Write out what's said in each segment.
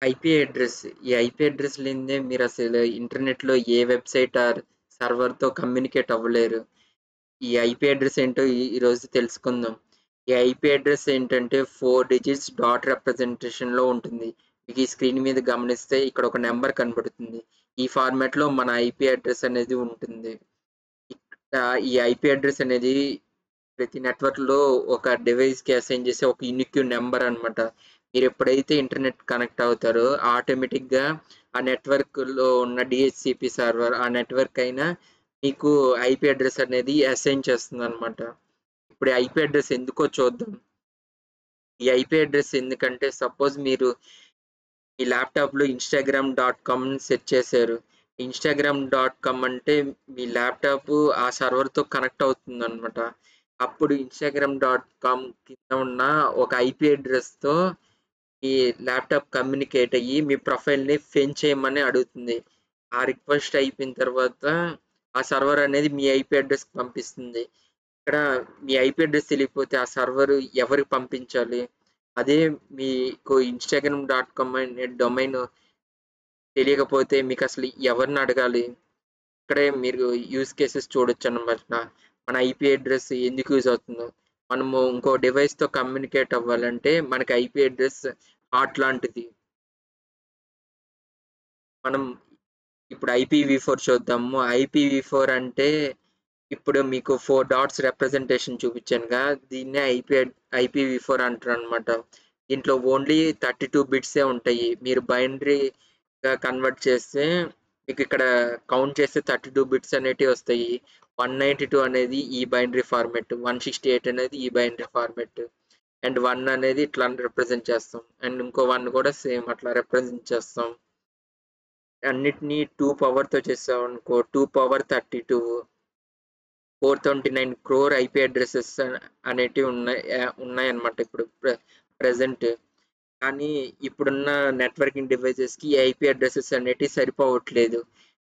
IP address. ఈ IP address లేనిదే మీరసలు ఇంటర్నెట్‌లో ఏ వెబ్‌సైట్ ఆర్ సర్వర్‌తో కమ్యూనికేట్ అవ్వలేరు. ఈ ఐపీ అడ్రెస్ ఏంటో ఈరోజు తెలుసుకుందాం. ఈ ఐపీ అడ్రెస్ ఏంటంటే 4 డిజిట్స్ డాట్ రిప్రజెంటేషన్‌లో ఉంటుంది. మీకు ఈ స్క్రీన్ మీద గమనిస్తే ఇక్కడ ఒక నంబర్ కనపడుతుంది. ఈ ఫార్మాట్‌లో మన ఐపీ అడ్రెస్ అనేది ఉంటుంది. ఈ ఐపీ అడ్రెస్ అనేది ప్రతి నెట్వర్క్‌లో ఒక డివైస్‌కి అసైన్ చేసే ఒక యూనిక్ నంబర్ అన్నమాట. మీరెప్పుడైతే ఇంటర్నెట్ కనెక్ట్ అవుతారో ఆటోమేటిక్‌గా ఆ నెట్వర్క్‌లో ఉన్న డీహెచ్‌సిపీ సర్వర్ ఆ నెట్వర్క్ అయినా మీకు ఐపీ అడ్రెస్ అనేది అసైన్ చేస్తుందన్నమాట. ఇప్పుడు ఈ ఐపీ అడ్రెస్ ఎందుకో చూద్దాం. ఈ ఐపీ అడ్రెస్ ఎందుకంటే సపోజ్ మీరు మీ ల్యాప్‌టాప్‌లో ఇన్‌స్టాగ్రామ్ డాట్ కామ్‌ని సెర్చ్ చేశారు. ఇన్‌స్టాగ్రామ్ డాట్ కామ్ అంటే మీ ల్యాప్‌టాప్ ఆ సర్వర్‌తో కనెక్ట్ అవుతుందన్నమాట. అప్పుడు ఇన్‌స్టాగ్రామ్ డాట్ కామ్ కింద ఉన్న ఒక ఐపీ అడ్రెస్‌తో ఈ ల్యాప్‌టాప్ కమ్యూనికేట్ అయ్యి మీ ప్రొఫైల్‌ని ఫెచ్ చేయమని అడుగుతుంది. ఆ రిక్వెస్ట్ అయిపోయిన తర్వాత ఆ సర్వర్ అనేది మీ ఐపీ అడ్రెస్‌కి పంపిస్తుంది. ఇక్కడ మీ ఐపీ అడ్రెస్ తెలియకపోతే ఆ సర్వర్ ఎవరికి పంపించాలి? అదే మీకు ఇన్‌స్టాగ్రామ్ డాట్ కామ్ అనే డొమైన్ తెలియకపోతే మీకసలు ఎవరిని అడగాలి? ఇక్కడే మీరు యూజ్ కేసెస్ చూడొచ్చనమాట. మన ఐపీ అడ్రెస్ ఎందుకు యూజ్ అవుతుందో. మనము ఇంకో డివైస్‌తో కమ్యూనికేట్ అవ్వాలంటే మనకి ఐపీ అడ్రెస్ హార్ట్ లాంటిది. మనం ఇప్పుడు ఐపీవీ4 చూద్దాము. ఐపీవీ4 అంటే ఇప్పుడు మీకు 4 డాట్స్ రిప్రజెంటేషన్ చూపించానుగా దీన్నే ఐపీవీ4 అంటారనమాట. దీంట్లో ఓన్లీ 32 బిట్సే ఉంటాయి. మీరు బైనరీగా కన్వర్ట్ చేస్తే మీకు ఇక్కడ కౌంట్ చేస్తే 32 బిట్స్ అనేటివి వస్తాయి. 192 అనేది ఈ బైనరీ ఫార్మాట్, 168 అనేది ఈ బైనరీ ఫార్మాట్ అండ్ 1 అనేది ఇట్లా రిప్రజెంట్ చేస్తాం. అండ్ ఇంకో 1 కూడా సేమ్ అట్లా రిప్రజెంట్ చేస్తాం. అన్నిటిని 2 పవర్‌తో చేసామనుకో 2 పవర్ 32 429 క్రోర్ ఐపీ అడ్రెసెస్ అనేటివి ఉన్నాయన్నమాట ఇప్పుడు ప్రెజెంట్. కానీ ఇప్పుడున్న నెట్వర్కింగ్ డివైసెస్‌కి ఐపీ అడ్రెసెస్ అనేటివి సరిపోవట్లేదు.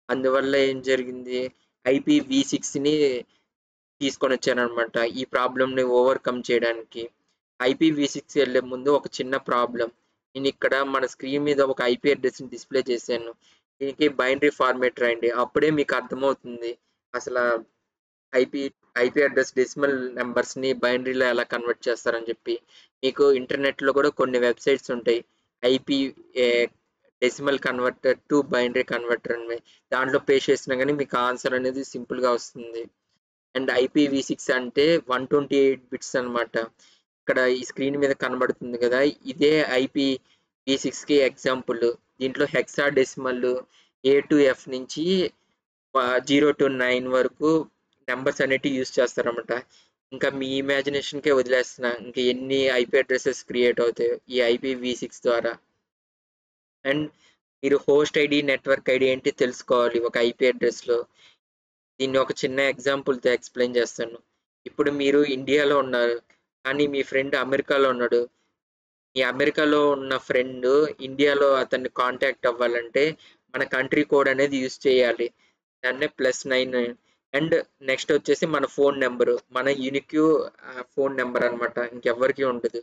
అందువల్ల ఏం జరిగింది ఐపీవీ6ని తీసుకొనొచ్చారన్నమాట. ఈ ప్రాబ్లమ్‌ని ఓవర్‌కమ్ చేయడానికి. ఐపీవీ6 ఎళ్ళే ముందు ఒక చిన్న ప్రాబ్లమ్. నేనిక్కడ మన స్క్రీన్ మీద ఒక ఐపీ అడ్రెస్‌ని డిస్‌ప్లే చేశాను. దీనికి బైనరీ ఫార్మాట్ రాయండి. అప్పుడే మీకు అర్థమవుతుంది. అసలా ఐపీ ఐపీ అడ్రెస్ డెసిమల్ నంబర్స్‌ని బైనరీలో ఎలా కన్వర్ట్ చేస్తారని చెప్పి. మీకు ఇంటర్నెట్‌లో కూడా కొన్ని వెబ్‌సైట్స్ ఉంటాయి. IP A decimal converter to binary converter అని. దాంట్లో పేస్ట్ చేసినా గానీ మీకు ఆన్సర్ అనేది సింపుల్‌గా వస్తుంది. అండ్ ఐపీవీ6 అంటే 128 బిట్స్ అన్నమాట. ఇక్కడ ఈ స్క్రీన్ మీద కనబడుతుంది కదా! ఇదే ఐపీవీ6కి ఎగ్జాంపుల్. దీంట్లో హెక్సాడెసిమల్ ఏ టు ఎఫ్ నుంచి 0-9 వరకు నంబర్స్ అనేటివి యూజ్ చేస్తారన్నమాట. ఇంకా మీ ఇమాజినేషన్‌కే వదిలేస్తున్నా. ఇంకా ఎన్ని ఐపీ అడ్రెసెస్ క్రియేట్ అవుతాయో ఈ ఐపీవీ6 ద్వారా. అండ్ మీరు హోస్ట్ ఐడి, నెట్వర్క్ ఐడి ఏంటి తెలుసుకోవాలి ఒక ఐపీ అడ్రెస్‌లో. దీన్ని ఒక చిన్న ఎగ్జాంపుల్‌తో ఎక్స్‌ప్లెయిన్ చేస్తాను. ఇప్పుడు మీరు ఇండియాలో ఉన్నారు. కానీ మీ ఫ్రెండ్ అమెరికాలో ఉన్నాడు. ఈ అమెరికాలో ఉన్న ఫ్రెండ్ ఇండియాలో అతన్ని కాంటాక్ట్ అవ్వాలంటే మన కంట్రీ కోడ్ అనేది యూజ్ చేయాలి. దాన్నే +9 అండ్ నెక్స్ట్ వచ్చేసి మన ఫోన్ నంబరు. మన యూనిక్ ఫోన్ నంబర్ అన్నమాట. ఇంకెవ్వరికీ ఉండదు.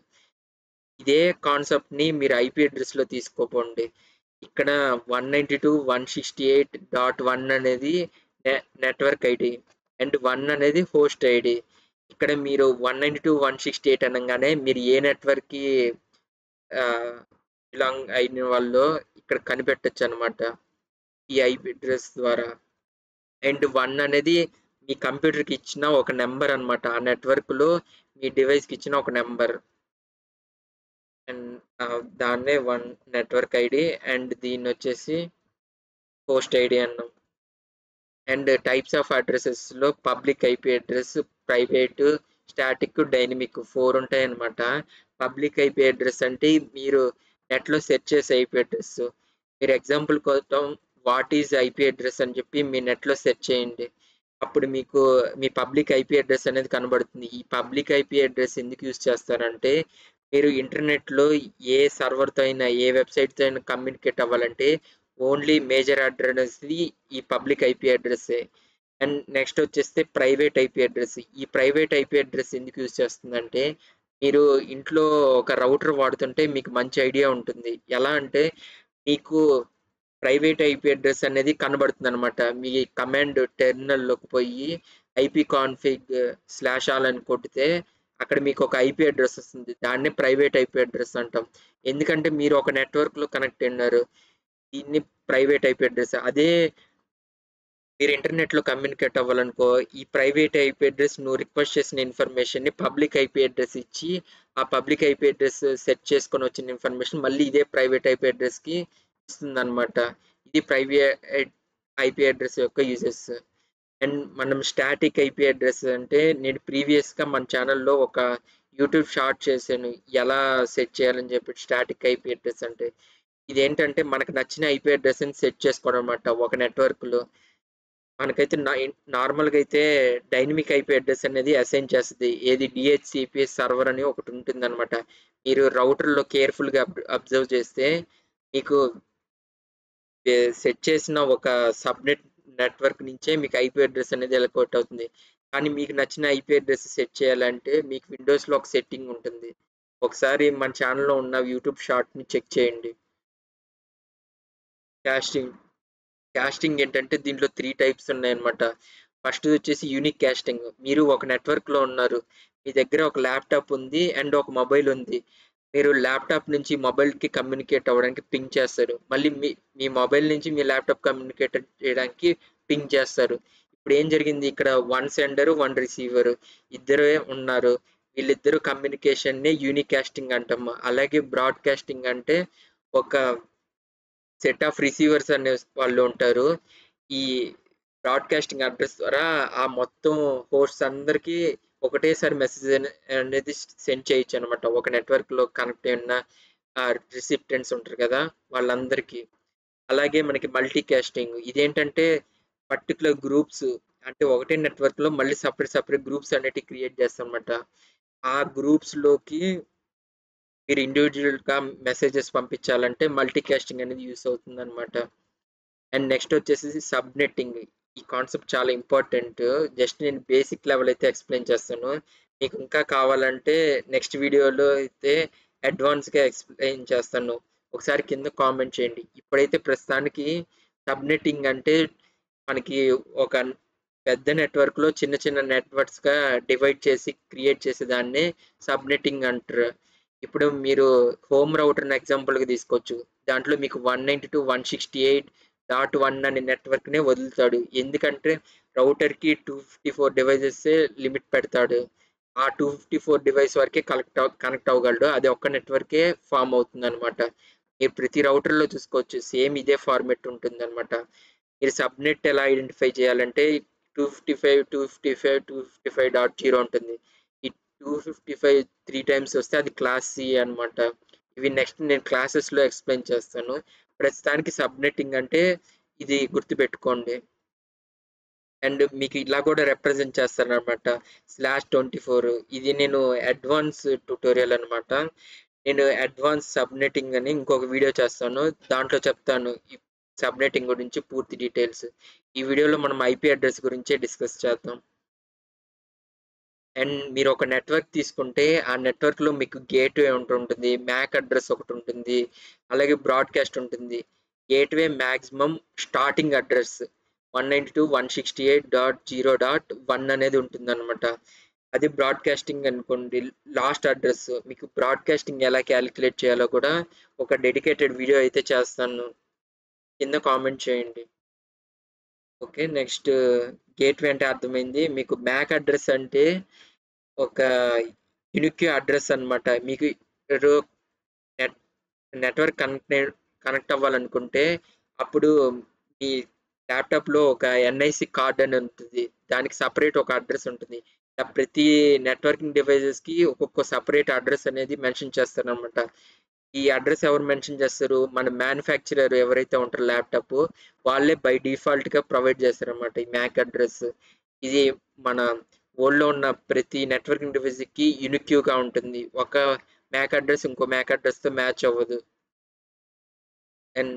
ఇదే కాన్సెప్ట్‌ని మీరు ఐపీ అడ్రెస్‌లో తీసుకోపోండి. ఇక్కడ 192.168.1 అనేది నె నెట్వర్క్ ఐడి అండ్ 1 అనేది హోస్ట్ ఐడి. ఇక్కడ మీరు 192.168 అనంగానే మీరు ఏ నెట్వర్క్‌కి బిలాంగ్ అయిన వాళ్ళో ఇక్కడ కనిపెట్టొచ్చనమాట. ఈ ఐపీ అడ్రెస్ ద్వారా. అండ్ 1 అనేది మీ కంప్యూటర్‌కి ఇచ్చిన ఒక నంబర్ అన్నమాట. ఆ నెట్వర్క్‌లో మీ డివైస్‌కి ఇచ్చిన ఒక నంబర్. అండ్ దాన్నే 1 నెట్వర్క్ ఐడి అండ్ దీన్నొచ్చేసి హోస్ట్ ఐడి అన్నాం. అండ్ టైప్స్ ఆఫ్ అడ్రెసెస్‌లో public IP address, private, static, dynamic 4 ఉంటాయన్నమాట. పబ్లిక్ ఐపీ అడ్రెస్ అంటే మీరు నెట్‌లో సెర్చ్ చేసే ఐపీ అడ్రెస్. మీరు ఎగ్జాంపుల్ కోసం వాట్ ఈజ్ ఐపీ అడ్రెస్ అని చెప్పి మీ నెట్‌లో సెర్చ్ చేయండి. అప్పుడు మీకు మీ పబ్లిక్ ఐపీ అడ్రెస్ అనేది కనబడుతుంది. ఈ పబ్లిక్ ఐపీ అడ్రెస్ ఎందుకు యూజ్ చేస్తారంటే, మీరు ఇంటర్నెట్‌లో ఏ సర్వర్‌తో అయినా, ఏ వెబ్‌సైట్‌తో అయినా కమ్యూనికేట్ అవ్వాలంటే ఓన్లీ మేజర్ అడ్రెస్‌ది ఈ పబ్లిక్ ఐపీ అడ్రెస్సే. అండ్ నెక్స్ట్ వచ్చేస్తే ప్రైవేట్ ఐపీ అడ్రెస్. ఈ ప్రైవేట్ ఐపీ అడ్రెస్ ఎందుకు యూజ్ చేస్తుందంటే, మీరు ఇంట్లో ఒక రౌటర్ వాడుతుంటే మీకు మంచి ఐడియా ఉంటుంది. ఎలా అంటే మీకు ప్రైవేట్ ఐపీ అడ్రస్ అనేది కనబడుతుందనమాట. మీ కమాండ్ టెర్మినల్‌లోకి పోయి ఐపీ కాన్ఫిగ్ /all అని కొడితే అక్కడ మీకు ఒక ఐపీ అడ్రస్ వస్తుంది. దాన్నే ప్రైవేట్ ఐపీ అడ్రస్ అంటాం. ఎందుకంటే మీరు ఒక నెట్వర్క్‌లో కనెక్ట్ అయ్యున్నారు. దీన్ని ప్రైవేట్ ఐపీ అడ్రస్. అదే మీరు ఇంటర్నెట్‌లో కమ్యూనికేట్ అవ్వాలనుకో, ఈ ప్రైవేట్ ఐపీ అడ్రస్ నువ్వు రిక్వెస్ట్ చేసిన ఇన్ఫర్మేషన్‌ని పబ్లిక్ ఐపీ అడ్రస్ ఇచ్చి, ఆ పబ్లిక్ ఐపీ అడ్రస్ సెట్ చేసుకొని వచ్చిన ఇన్ఫర్మేషన్ మళ్ళీ ఇదే ప్రైవేట్ ఐపీ అడ్రస్‌కి ఇస్తుందన్నమాట. ఇది ప్రైవేట్ ఐపీ అడ్రస్ యొక్క యూజెస్. అండ్ మనం స్టాటిక్ ఐపీ అడ్రస్ అంటే నేను ప్రీవియస్‌గా మన ఛానల్‌లో ఒక యూట్యూబ్ షార్ట్ చేశాను. ఎలా సెట్ చేయాలని చెప్పి స్టాటిక్ ఐపీ అడ్రస్ అంటే. ఇదేంటంటే మనకు నచ్చిన ఐపీ అడ్రస్‌ని సెట్ చేసుకోవడం అన్నమాట ఒక నెట్వర్క్‌లో. మనకైతే నార్మల్‌గా అయితే డైనమిక్ ఐపీ అడ్రెస్ అనేది అసైన్ చేస్తది. ఏది డీహెచ్‌సిపీ సర్వర్ అని ఒకటి ఉంటుందన్నమాట. మీరు రౌటర్‌లో కేర్‌ఫుల్‌గా అబ్జర్వ్ చేస్తే మీకు సెట్ చేసిన ఒక సబ్‌నెట్ నెట్వర్క్ నుంచే మీకు ఐపీ అడ్రెస్ అనేది ఎలకోట్ అవుతుంది. కానీ మీకు నచ్చిన ఐపీ అడ్రెస్ సెట్ చేయాలంటే మీకు విండోస్‌లో ఒక సెట్టింగ్ ఉంటుంది. ఒకసారి మన ఛానెల్‌లో ఉన్న యూట్యూబ్ షార్ట్‌ని చెక్ చేయండి. కాస్టింగ్. కాస్టింగ్ ఏంటంటే దీంట్లో 3 టైప్స్ ఉన్నాయన్నమాట. ఫస్ట్ వచ్చేసి యూనిక్ కాస్టింగ్. మీరు ఒక నెట్వర్క్‌లో ఉన్నారు. మీ దగ్గర ఒక ల్యాప్‌టాప్ ఉంది అండ్ ఒక మొబైల్ ఉంది. మీరు ల్యాప్‌టాప్ నుంచి మొబైల్‌కి కమ్యూనికేట్ అవ్వడానికి పింగ్ చేస్తారు. మళ్ళీ మీ మొబైల్ నుంచి మీ ల్యాప్‌టాప్ కమ్యూనికేట్ చేయడానికి పింగ్ చేస్తారు. ఇప్పుడు ఏం జరిగింది ఇక్కడ 1 సెండర్, 1 రిసీవర్ ఇద్దరే ఉన్నారు. వీళ్ళిద్దరు కమ్యూనికేషన్‌ని యూనిక్ కాస్టింగ్ అంటాము. అలాగే బ్రాడ్‌కాస్టింగ్ అంటే ఒక సెట్ ఆఫ్ రిసీవర్స్ అనే వాళ్ళు ఉంటారు. ఈ బ్రాడ్‌కాస్టింగ్ అడ్రస్ ద్వారా ఆ మొత్తం హోస్ట్స్ అందరికీ ఒకటేసారి మెసేజ్ అనేది సెండ్ చేయొచ్చనమాట. ఒక నెట్వర్క్‌లో కనెక్ట్ అయి ఉన్న రిసిప్టెంట్స్ ఉంటారు కదా! వాళ్ళందరికీ. అలాగే మనకి మల్టీ కాస్టింగ్. ఇదేంటంటే పర్టిక్యులర్ గ్రూప్స్ అంటే ఒకటే నెట్వర్క్‌లో మళ్ళీ సెపరేట్ గ్రూప్స్ అనేటివి క్రియేట్ చేస్తామన్నమాట. ఆ గ్రూప్స్‌లోకి మీరు ఇండివిడ్యువల్‌గా మెసేజెస్ పంపించాలంటే మల్టీ కాస్టింగ్ అనేది యూజ్ అవుతుందన్నమాట. అండ్ నెక్స్ట్ వచ్చేసి సబ్‌నెట్టింగ్. ఈ కాన్సెప్ట్ చాలా ఇంపార్టెంట్. జస్ట్ నేను బేసిక్ లెవెల్ అయితే ఎక్స్‌ప్లెయిన్ చేస్తాను. మీకు ఇంకా కావాలంటే నెక్స్ట్ వీడియోలో అయితే అడ్వాన్స్‌గా ఎక్స్‌ప్లెయిన్ చేస్తాను. ఒకసారి కింద కామెంట్ చేయండి. ఇప్పుడైతే ప్రస్తుతానికి సబ్‌నెట్టింగ్ అంటే మనకి ఒక పెద్ద నెట్వర్క్‌లో చిన్న చిన్న నెట్వర్క్స్‌గా డివైడ్ చేసి క్రియేట్ చేసేదాన్నే సబ్‌నెట్టింగ్ అంటారు. ఇప్పుడు మీరు హోమ్ రౌటర్‌ని ఎగ్జాంపుల్‌గా తీసుకోవచ్చు. దాంట్లో మీకు 192.168.1 అనే నెట్వర్క్‌నే వదులుతాడు. ఎందుకంటే రౌటర్‌కి 254 డివైసెసే లిమిట్ పెడతాడు. ఆ 254 డివైస్ వరకే కనెక్ట్ అవ్వగలడు. అది ఒక్క నెట్వర్కే ఫార్మ్ అవుతుందన్నమాట. మీరు ప్రతి రౌటర్‌లో చూసుకోవచ్చు. సేమ్ ఇదే ఫార్మాట్ ఉంటుందన్నమాట. మీరు సబ్‌నెట్ ఎలా ఐడెంటిఫై చేయాలంటే 255.255.255.0 ఉంటుంది. ఈ 255 3 టైమ్స్ వస్తే అది క్లాస్ సి అన్నమాట. ఇవి నెక్స్ట్ నేను క్లాసెస్‌లో ఎక్స్‌ప్లెయిన్ చేస్తాను. ప్రస్తుతానికి సబ్‌నెట్టింగ్ అంటే ఇది గుర్తుపెట్టుకోండి. అండ్ మీకు ఇలా కూడా రిప్రజెంట్ చేస్తానన్నమాట. /24 ఇది నేను అడ్వాన్స్ ట్యుటోరియల్ అన్నమాట. నేను అడ్వాన్స్ సబ్‌నెట్టింగ్ అని ఇంకొక వీడియో చేస్తాను. దాంట్లో చెప్తాను ఈ సబ్‌నెట్టింగ్ గురించి పూర్తి డీటెయిల్స్. ఈ వీడియోలో మనం ఐపీ అడ్రెస్ గురించే డిస్కస్ చేద్దాం. అండ్ మీరు ఒక నెట్వర్క్ తీసుకుంటే ఆ నెట్వర్క్‌లో మీకు గేట్‌వే ఉంటుంటుంది. మ్యాక్ అడ్రెస్ ఒకటి ఉంటుంది. అలాగే బ్రాడ్‌కాస్ట్ ఉంటుంది. గేట్‌వే మాక్సిమం స్టార్టింగ్ అడ్రెస్ 192.168.0.1 అనేది ఉంటుందన్నమాట. అది బ్రాడ్‌కాస్టింగ్ అనుకోండి. లాస్ట్ అడ్రెస్ మీకు బ్రాడ్‌కాస్టింగ్ ఎలా క్యాలిక్యులేట్ చేయాలో కూడా ఒక డెడికేటెడ్ వీడియో అయితే చేస్తాను. కింద కామెంట్ చేయండి. ఓకే. నెక్స్ట్ గేట్‌వే అంటే అర్థమైంది. మీకు మ్యాక్ అడ్రెస్ అంటే ఒక యూనిక్ అడ్రెస్ అన్నమాట. మీకు రో నెట్ నెట్వర్క్ కనెక్ట్ అవ్వాలనుకుంటే అప్పుడు మీ ల్యాప్‌టాప్‌లో ఒక ఎన్ఐసి కార్డ్ అని ఉంటుంది. దానికి సెపరేట్ ఒక అడ్రెస్ ఉంటుంది. ప్రతి నెట్వర్కింగ్ డివైసెస్‌కి ఒక్కొక్క సెపరేట్ అడ్రెస్ అనేది మెన్షన్ చేస్తారనమాట. ఈ అడ్రెస్ ఎవరు మెన్షన్ చేస్తారు? మన మ్యానుఫ్యాక్చరర్ ఎవరైతే ఉంటారో ల్యాప్‌టాప్ వాళ్ళే బై డిఫాల్ట్‌గా ప్రొవైడ్ చేస్తారనమాట ఈ మ్యాక్ అడ్రెస్. ఇది మన వరల్డ్‌లో ఉన్న ప్రతి నెట్వర్కింగ్ డివైస్‌కి యూనిక్‌గా ఉంటుంది. ఒక మ్యాక్ అడ్రెస్ ఇంకో మ్యాక్ అడ్రెస్‌తో మ్యాచ్ అవ్వదు. అండ్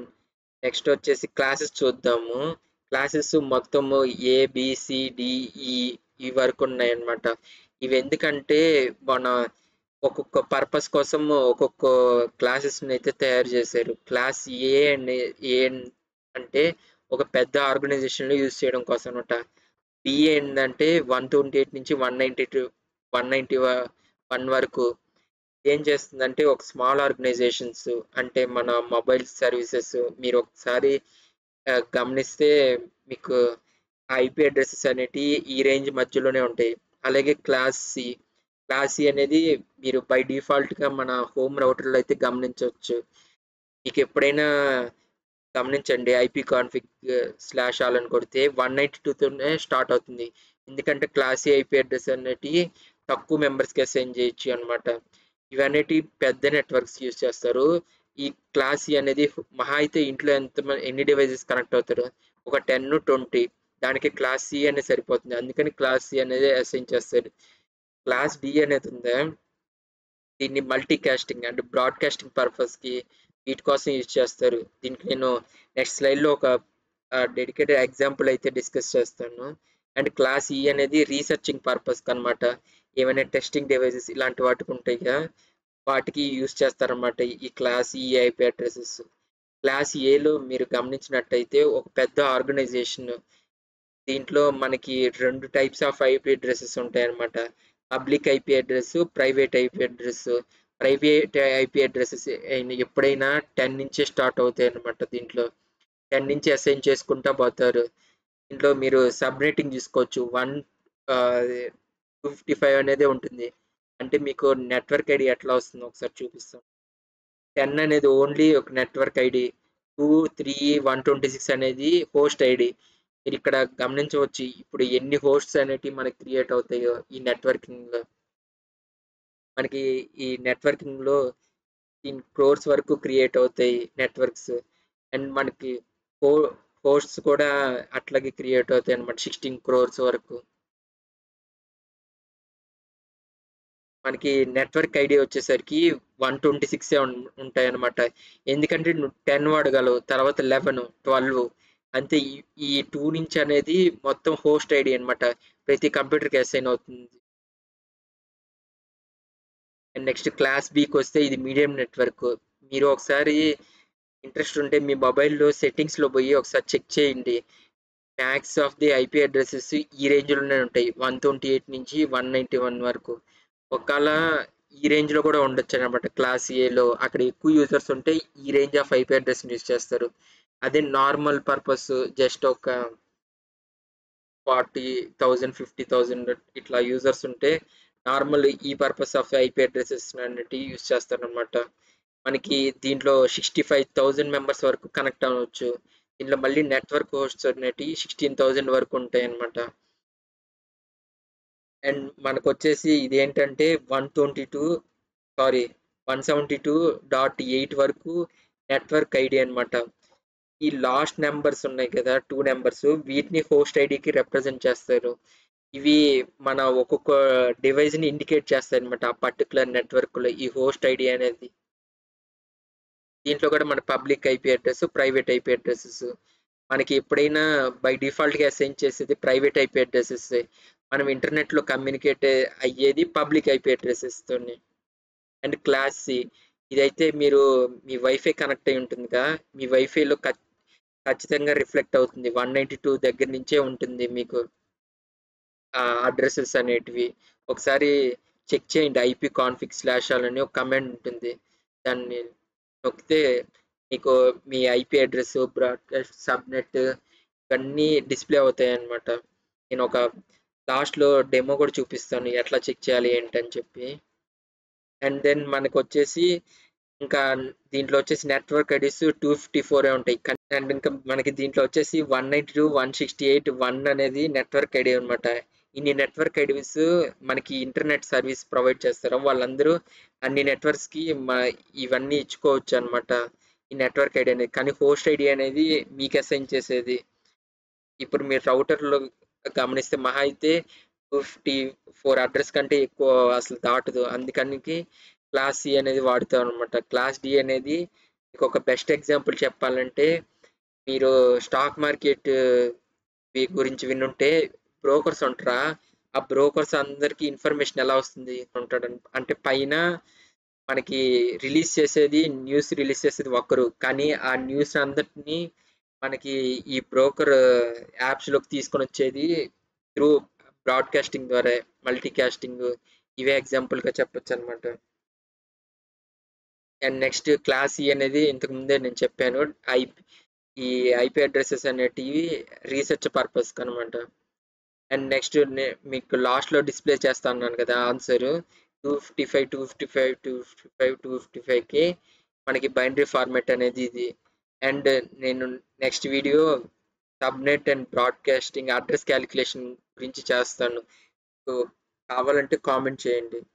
నెక్స్ట్ వచ్చేసి క్లాసెస్ చూద్దాము. క్లాసెస్ మొత్తము ఏ, బి, సి, డి, ఈ ఈ వరకు ఉన్నాయన్నమాట. ఇవి ఎందుకంటే మన ఒక్కొక్క పర్పస్ కోసం ఒక్కొక్క క్లాసెస్ని అయితే తయారు చేశారు. క్లాస్ ఏ అండ్ ఏ అంటే ఒక పెద్ద ఆర్గనైజేషన్లో యూజ్ చేయడం కోసం అనమాట. బి ఏంటంటే 128 నుంచి 191 వరకు ఏం చేస్తుందంటే ఒక స్మాల్ ఆర్గనైజేషన్స్ అంటే మన మొబైల్ సర్వీసెస్ మీరు ఒకసారి గమనిస్తే మీకు ఐపీ అడ్రసెస్ అనేటివి ఈ రేంజ్ మధ్యలోనే ఉంటాయి. అలాగే క్లాస్ సి అనేది మీరు బై డిఫాల్ట్గా మన హోమ్ రౌటర్లో అయితే గమనించవచ్చు. మీకు ఎప్పుడైనా గమనించండి ఐపీ కాన్ఫిగ్ /all అని కొడితే 192తోనే స్టార్ట్ అవుతుంది. ఎందుకంటే క్లాస్ సి ఐపీ అడ్రస్ అనేటివి తక్కువ మెంబర్స్కి అసైన్ చేయొచ్చు అనమాట. ఇవన్నిటి పెద్ద నెట్వర్క్స్ యూజ్ చేస్తారు. ఈ క్లాస్ సి అనేది మహా అయితే ఇంట్లో ఎన్ని డివైజెస్ కనెక్ట్ అవుతారు, ఒక 10-20 దానికి క్లాస్ సి అనేది సరిపోతుంది. అందుకని క్లాస్ సి అనేది అసైన్ చేస్తారు. క్లాస్ డి అనేది ఉందా, దీన్ని మల్టీ కాస్టింగ్ అంటే బ్రాడ్కాస్టింగ్ పర్పస్కి వీటి కోసం యూజ్ చేస్తారు. దీనికి నేను నెక్స్ట్ స్లైడ్లో ఒక డెడికేటెడ్ ఎగ్జాంపుల్ అయితే డిస్కస్ చేస్తాను. అండ్ క్లాస్ ఈ అనేది రీసెర్చింగ్ పర్పస్కి అనమాట. ఏమైనా టెస్టింగ్ డివైజెస్ ఇలాంటి వాటికి ఉంటాయి కదా, వాటికి యూజ్ చేస్తారనమాట ఈ క్లాస్ ఈ ఐపీ అడ్రసెస్. క్లాస్ ఏలో మీరు గమనించినట్టయితే ఒక పెద్ద ఆర్గనైజేషన్. దీంట్లో మనకి 2 టైప్స్ ఆఫ్ ఐపీ అడ్రసెస్ ఉంటాయి అనమాట. Public IP address, private IP address. Private IP addresses ఎప్పుడైనా 10 నుంచే స్టార్ట్ అవుతాయి అనమాట. దీంట్లో 10 నుంచి అసైన్ చేసుకుంటా పోతారు. దీంట్లో మీరు సబ్నెటింగ్ చూసుకోవచ్చు. 155 అనేది ఉంటుంది. అంటే మీకు నెట్వర్క్ ఐడి ఎట్లా వస్తుందో ఒకసారి చూపిస్తాం. 10 అనేది ఓన్లీ ఒక నెట్వర్క్ ఐడి, 2, 3, 126 అనేది హోస్ట్ ఐడి. మీరు ఇక్కడ గమనించవచ్చు ఇప్పుడు ఎన్ని హోస్ట్స్ అనేటివి మనకి క్రియేట్ అవుతాయో ఈ నెట్వర్కింగ్లో. మనకి ఈ నెట్వర్కింగ్లో 16 crores వరకు క్రియేట్ అవుతాయి నెట్వర్క్స్. అండ్ మనకి హోస్ట్స్ కూడా అట్లాగే క్రియేట్ అవుతాయి అనమాట, 16 crores వరకు. మనకి నెట్వర్క్ ఐడి వచ్చేసరికి 126 ఉంటాయి అనమాట. ఎందుకంటే నువ్వు 10 వాడగలవు, తర్వాత 11, 12 అంతే. ఈ 2 నుంచి అనేది మొత్తం హోస్ట్ ఐడి అనమాట, ప్రతి కంప్యూటర్కి అసైన్ అవుతుంది. అండ్ నెక్స్ట్ క్లాస్ బికి వస్తే ఇది మీడియం నెట్వర్క్. మీరు ఒకసారి ఇంట్రెస్ట్ ఉంటే మీ మొబైల్లో సెట్టింగ్స్లో పోయి ఒకసారి చెక్ చేయండి. Max of the IP addresses ఈ రేంజ్లోనే ఉంటాయి, 128 నుంచి 191 వరకు. ఒకవేళ ఈ రేంజ్లో కూడా ఉండొచ్చు అనమాట. క్లాస్ ఏలో అక్కడ ఎక్కువ యూజర్స్ ఉంటే ఈ range of IP address use చేస్తారు. అదే నార్మల్ పర్పస్ జస్ట్ ఒక 40,000 50,000 ఇట్లా యూజర్స్ ఉంటే నార్మల్ ఈ పర్పస్ ఆఫ్ ఐపీ అడ్రసెస్ అనేటివి యూజ్ చేస్తారనమాట. మనకి దీంట్లో 65,000 మెంబర్స్ వరకు కనెక్ట్ అవ్వచ్చు. దీంట్లో మళ్ళీ నెట్వర్క్ హోస్ట్స్ అనేటివి 16,000 వరకు ఉంటాయి అనమాట. అండ్ మనకు వచ్చేసి ఇదేంటంటే 172.8 వరకు నెట్వర్క్ ఐడి అనమాట. ఈ లాస్ట్ నెంబర్స్ ఉన్నాయి కదా, 2 నెంబర్స్, వీటిని హోస్ట్ ఐడికి రిప్రజెంట్ చేస్తారు. ఇవి మన ఒక్కొక్క డివైస్ని ఇండికేట్ చేస్తాయి అనమాట ఆ పర్టికులర్ నెట్వర్క్లో ఈ హోస్ట్ ఐడి అనేది. దీంట్లో కూడా మన public IP address, private IP addresses. మనకి ఎప్పుడైనా బై డిఫాల్ట్గా అసైన్ చేసేది ప్రైవేట్ ఐపీ అడ్రసెస్. మనం ఇంటర్నెట్లో కమ్యూనికేట్ అయ్యేది పబ్లిక్ ఐపీ అడ్రసెస్తోని. అండ్ క్లాస్ సి ఇదైతే మీరు మీ వైఫై కనెక్ట్ అయి ఉంటుందిగా, మీ వైఫైలో ఖచ్చితంగా రిఫ్లెక్ట్ అవుతుంది. 192 దగ్గర నుంచే ఉంటుంది మీకు అడ్రసెస్ అనేటివి. ఒకసారి చెక్ చేయండి. ఐపీ కాన్ఫిగ్ /all అని ఒక కమాండ్ ఉంటుంది, దాన్ని నొక్కితే మీకు మీ ఐపీ అడ్రస్, బ్రాడ్కాస్ట్, సబ్నెట్ ఇవన్నీ డిస్ప్లే అవుతాయి అన్నమాట. నేను ఒక లాస్ట్లో డెమో కూడా చూపిస్తాను ఎట్లా చెక్ చేయాలి ఏంటని చెప్పి. అండ్ దెన్ మనకు వచ్చేసి ఇంకా దీంట్లో వచ్చేసి నెట్వర్క్ ఐడీస్ 254 ఉంటాయి. అండ్ ఇంకా మనకి దీంట్లో వచ్చేసి 192, 168, 1 అనేది నెట్వర్క్ ఐడి అనమాట. ఇన్ని నెట్వర్క్ ఐడీస్ మనకి ఇంటర్నెట్ సర్వీస్ ప్రొవైడ్ చేస్తారు, వాళ్ళందరూ అన్ని నెట్వర్క్స్కి ఇవన్నీ ఇచ్చుకోవచ్చు అనమాట ఈ నెట్వర్క్ ఐడి అనేది. కానీ హోస్ట్ ఐడి అనేది మీకు అసైన్ చేసేది. ఇప్పుడు మీరు రౌటర్లో గమనిస్తే మహా అయితే 254 అడ్రస్ కంటే ఎక్కువ అసలు దాటదు. అందుకని క్లాస్ సి అనేది వాడుతాం అనమాట. క్లాస్ డి అనేది మీకు ఒక బెస్ట్ ఎగ్జాంపుల్ చెప్పాలంటే, మీరు స్టాక్ మార్కెట్ గురించి వినుంటే బ్రోకర్స్ ఉంటారా, ఆ బ్రోకర్స్ అందరికీ ఇన్ఫర్మేషన్ ఎలా వస్తుంది ఉంటాడు అంటే పైన మనకి న్యూస్ రిలీజ్ చేసేది ఒకరు, కానీ ఆ న్యూస్ అందరినీ మనకి ఈ బ్రోకర్ యాప్స్లోకి తీసుకొని వచ్చేది త్రూ బ్రాడ్కాస్టింగ్ ద్వారా, మల్టీకాస్టింగ్. ఇవే ఎగ్జాంపుల్గా చెప్పొచ్చు అనమాట. అండ్ నెక్స్ట్ క్లాస్ ఈ అనేది ఇంతకు ముందే నేను చెప్పాను. ఈ ఐపీ అడ్రసెస్ అనేటివి రీసెర్చ్ పర్పస్ అనమాట. అండ్ నెక్స్ట్ మీకు లాస్ట్లో డిస్ప్లే చేస్తా అన్నాను కదా ఆన్సర్ 255కి మనకి బైనరీ ఫార్మాట్ అనేది ఇది. అండ్ నేను next video subnet and broadcasting address calculation గురించి చేస్తాను. సో కావాలంటే కామెంట్ చేయండి.